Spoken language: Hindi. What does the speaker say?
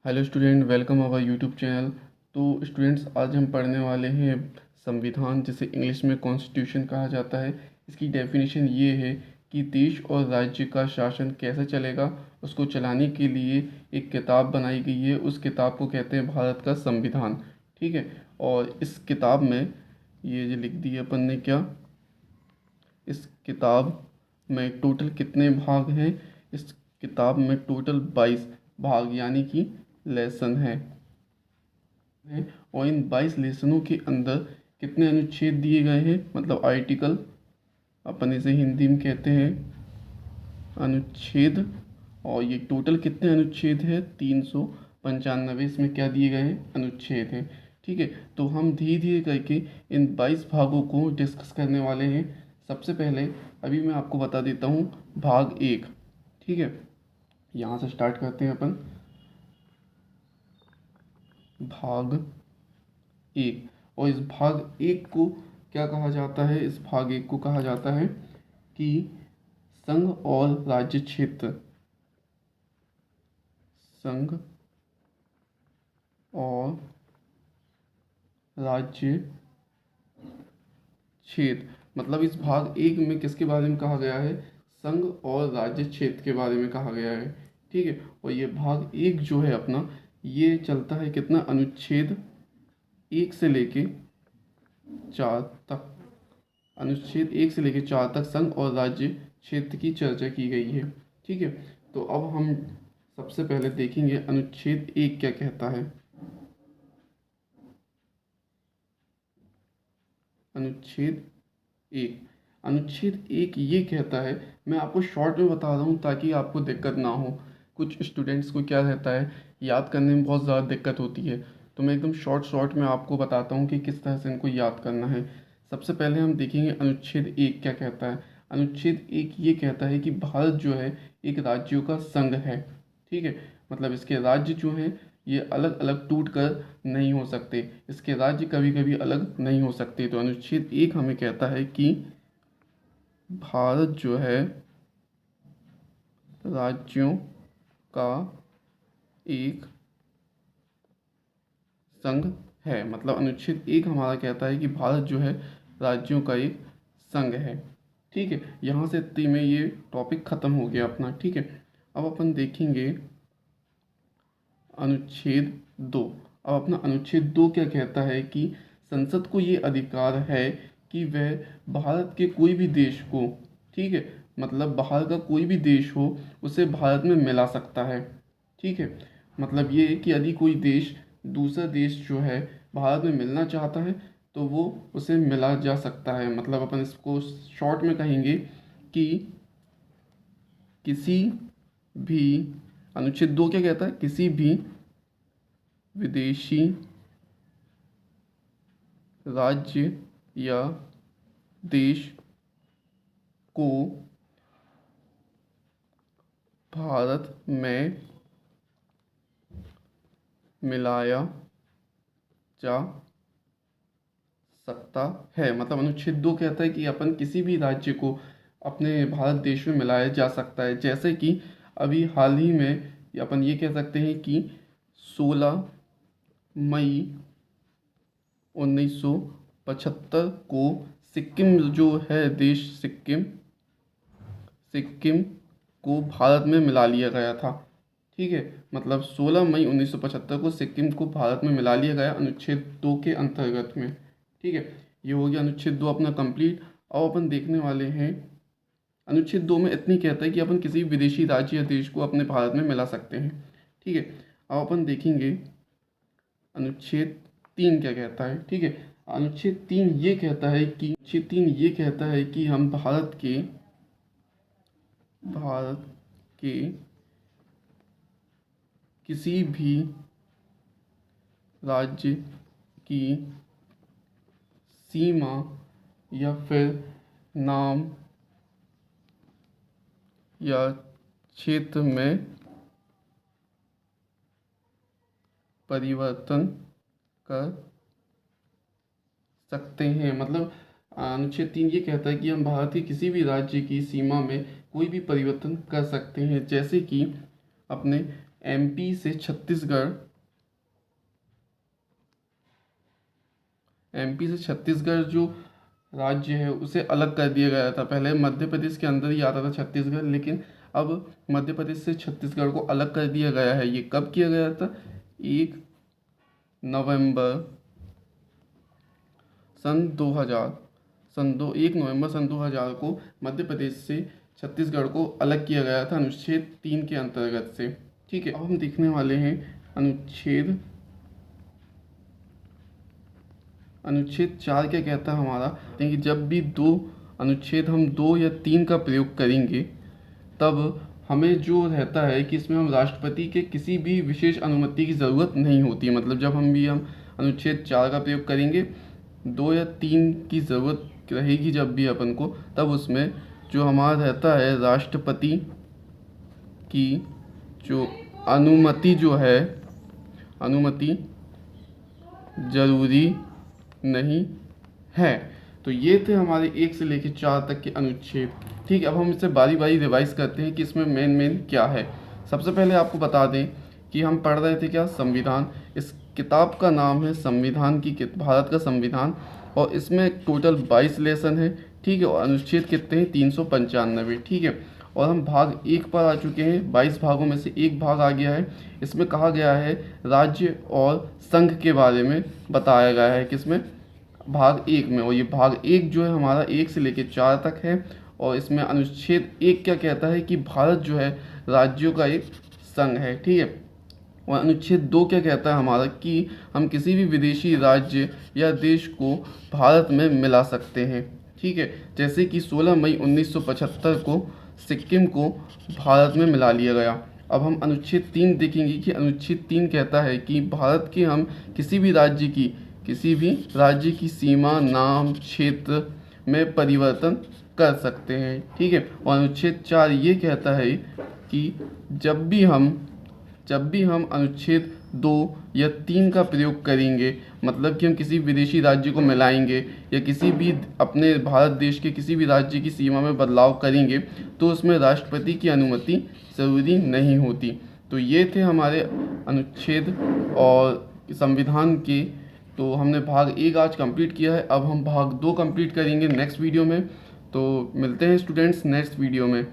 Hello student, welcome our YouTube channel. तो स्टूडेंट्स, आज हम पढ़ने वाले हैं संविधान, जिसे इंग्लिश में कॉन्स्टिट्यूशन कहा जाता है। इसकी डेफिनेशन ये है कि देश और राज्य का शासन कैसे चलेगा, उसको चलाने के लिए एक किताब बनाई गई है। उस किताब को कहते हैं भारत का संविधान। ठीक है। और इस किताब में ये जो लिख दिया अपन ने क्या, इस किताब में टोटल कितने भाग हैं? इस किताब में टोटल 22 भाग यानी कि लेसन है। और इन 22 लेसनों के अंदर कितने अनुच्छेद दिए गए हैं, मतलब आर्टिकल, अपन इसे हिंदी में कहते हैं अनुच्छेद। और ये टोटल कितने अनुच्छेद हैं? 395। इसमें क्या दिए गए हैं? अनुच्छेद हैं। ठीक है। तो हम धीरे धीरे करके इन 22 भागों को डिस्कस करने वाले हैं। सबसे पहले अभी मैं आपको बता देता हूँ भाग 1। ठीक है, यहाँ से स्टार्ट करते हैं अपन। भाग 1। और इस भाग 1 को क्या कहा जाता है? इस भाग 1 को कहा जाता है कि संघ और राज्य क्षेत्र। संघ और राज्य क्षेत्र, मतलब इस भाग 1 में किसके बारे में कहा गया है? संघ और राज्य क्षेत्र के बारे में कहा गया है। ठीक है। और ये भाग 1 जो है अपना, ये चलता है कितना? अनुच्छेद 1 से लेके 4 तक। अनुच्छेद 1 से लेकर 4 तक संघ और राज्य क्षेत्र की चर्चा की गई है। ठीक है। तो अब हम सबसे पहले देखेंगे अनुच्छेद 1 क्या कहता है। अनुच्छेद 1। अनुच्छेद 1 ये कहता है, मैं आपको शॉर्ट में बता रहा हूँ ताकि आपको दिक्कत ना हो। कुछ स्टूडेंट्स को क्या रहता है, याद करने में बहुत ज़्यादा दिक्कत होती है। तो मैं एकदम शॉर्ट शॉर्ट में आपको बताता हूँ कि किस तरह से इनको याद करना है। सबसे पहले हम देखेंगे अनुच्छेद 1 क्या कहता है। अनुच्छेद 1 ये कहता है कि भारत जो है एक राज्यों का संघ है। ठीक है। मतलब इसके राज्य जो हैं ये अलग अलग टूट कर नहीं हो सकते, इसके राज्य कभी कभी अलग नहीं हो सकते। तो अनुच्छेद 1 हमें कहता है कि भारत जो है राज्यों का एक संघ है। मतलब अनुच्छेद 1 हमारा कहता है कि भारत जो है राज्यों का एक संघ है। ठीक है। यहाँ से इतने में ये टॉपिक ख़त्म हो गया अपना। ठीक है। अब अपन देखेंगे अनुच्छेद 2। अब अपना अनुच्छेद 2 क्या कहता है कि संसद को ये अधिकार है कि वह भारत के कोई भी देश को, ठीक है, मतलब बाहर का कोई भी देश हो उसे भारत में मिला सकता है। ठीक है। मतलब ये है कि यदि कोई देश, दूसरा देश जो है भारत में मिलना चाहता है तो वो उसे मिला जा सकता है। मतलब अपन इसको शॉर्ट में कहेंगे कि किसी भी, अनुच्छेद 2 क्या कहता है? किसी भी विदेशी राज्य या देश को भारत में मिलाया जा सकता है। मतलब अनुच्छेद 2 कहता है कि अपन किसी भी राज्य को अपने भारत देश में मिलाया जा सकता है। जैसे कि अभी हाल ही में अपन ये कह सकते हैं कि 16 मई 1975 को सिक्किम जो है देश, सिक्किम, सिक्किम को भारत में मिला लिया गया था। ठीक है। मतलब 16 मई 1975 को सिक्किम को भारत में मिला लिया गया अनुच्छेद 2 के अंतर्गत में। ठीक है। ये हो गया अनुच्छेद 2 अपना कंप्लीट। अब अपन देखने वाले हैं अनुच्छेद 2 में इतनी कहता है कि अपन किसी विदेशी राज्य या देश को अपने भारत में मिला सकते हैं। ठीक है। अब अपन देखेंगे अनुच्छेद 3 क्या कहता है। ठीक है। अनुच्छेद 3 ये कहता है कि, अनुच्छेद 3 ये कहता है कि हम भारत के किसी भी राज्य की सीमा या फिर नाम या क्षेत्र में परिवर्तन कर सकते हैं। मतलब अनुच्छेद 3 ये कहता है कि हम भारत के किसी भी राज्य की सीमा में कोई भी परिवर्तन कर सकते हैं। जैसे कि अपने एमपी से छत्तीसगढ़, एमपी से छत्तीसगढ़ जो राज्य है उसे अलग कर दिया गया था। पहले मध्य प्रदेश के अंदर ही आता था छत्तीसगढ़, लेकिन अब मध्य प्रदेश से छत्तीसगढ़ को अलग कर दिया गया है। ये कब किया गया था? 1 नवंबर सन 2000, 1 नवंबर सन 2000 को मध्य प्रदेश से छत्तीसगढ़ को अलग किया गया था अनुच्छेद 3 के अंतर्गत से। ठीक है, अब हम देखने वाले हैं अनुच्छेद 4 क्या कहता है हमारा। देखिए, जब भी अनुच्छेद हम 2 या 3 का प्रयोग करेंगे तब हमें जो रहता है कि इसमें हम राष्ट्रपति के किसी भी विशेष अनुमति की ज़रूरत नहीं होती है। मतलब जब हम अनुच्छेद 4 का प्रयोग करेंगे, 2 या 3 की ज़रूरत रहेगी जब भी अपन को, तब उसमें जो हमारा रहता है राष्ट्रपति की जो अनुमति ज़रूरी नहीं है। तो ये थे हमारे 1 से लेकर 4 तक के अनुच्छेद। ठीक है, अब हम इसे बारी बारी रिवाइज करते हैं कि इसमें मेन क्या है। सबसे पहले आपको बता दें कि हम पढ़ रहे थे क्या? संविधान। इस किताब का नाम है संविधान की भारत का संविधान, और इसमें टोटल 22 लेसन है। ठीक है, और अनुच्छेद कितने हैं? 395। ठीक है, और हम भाग 1 पर आ चुके हैं। 22 भागों में से एक भाग आ गया है। इसमें कहा गया है राज्य और संघ के बारे में बताया गया है, किसमें? भाग 1 में। और ये भाग 1 जो है हमारा 1 से लेकर 4 तक है। और इसमें अनुच्छेद 1 क्या कहता है कि भारत जो है राज्यों का एक संघ है। ठीक है, और अनुच्छेद 2 क्या कहता है हमारा कि हम किसी भी विदेशी राज्य या देश को भारत में मिला सकते हैं। ठीक है, जैसे कि 16 मई 1975 को सिक्किम को भारत में मिला लिया गया। अब हम अनुच्छेद 3 देखेंगे कि अनुच्छेद 3 कहता है कि भारत के हम किसी भी राज्य की सीमा, नाम, क्षेत्र में परिवर्तन कर सकते हैं। ठीक है, और अनुच्छेद 4 ये कहता है कि जब भी हम अनुच्छेद 2 या 3 का प्रयोग करेंगे, मतलब कि हम किसी विदेशी राज्य को मिलाएंगे या किसी भी अपने भारत देश के किसी भी राज्य की सीमा में बदलाव करेंगे, तो उसमें राष्ट्रपति की अनुमति ज़रूरी नहीं होती। तो ये थे हमारे अनुच्छेद और संविधान के। तो हमने भाग 1 आज कंप्लीट किया है। अब हम भाग 2 कंप्लीट करेंगे नेक्स्ट वीडियो में। तो मिलते हैं स्टूडेंट्स नेक्स्ट वीडियो में।